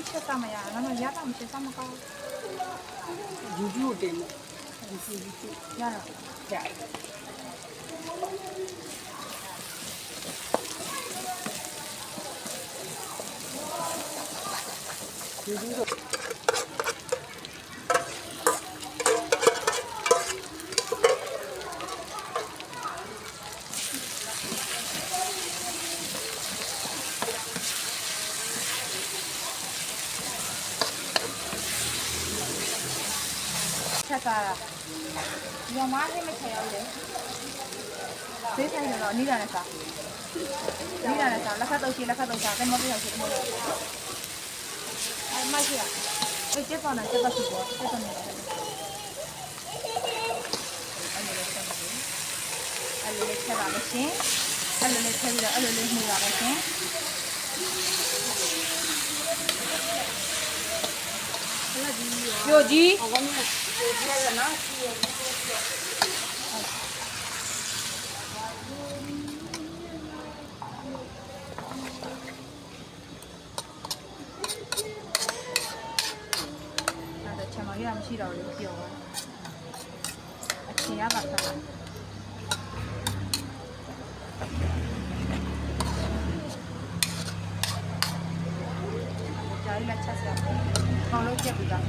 ချက်စားမရငါတို့ရတာမချက်စားမကောင်း ယူကျူကိုတင်မယ်ဒီစီယူကျူ ရတော့ ကြာယူကျူတော့ချက်စားတာညမဟင်းမချင်ရောက်လေဈေးဆိုင်တော့နီးတာနဲ့စားနီးတာနဲ့စားလက်ခတ်တော့ရှိလက်ခတ်တော့စားတယ်မပြောရှိတယ်မလို့အဲ့မရှိရအဲ့ကျတော့နဲ့ကျတော့ရှိတော့ကျတော့နဲ့အဲ့လိုလေးချက်ပါလို့ရှင်အဲ့လိုလေးချက်ပြီးတော့အဲ့လိုလေးနှိုးပါလို့ရှင်ပြိုကြီး အဝမ်းနဲ့ဒီထဲကနော်ချက်မရမရှိတော့ဘူးပြောပါအချင်ရပါသားကြာရီလက်ချက်စရာကောင်းလို့ချက်ပြီးသား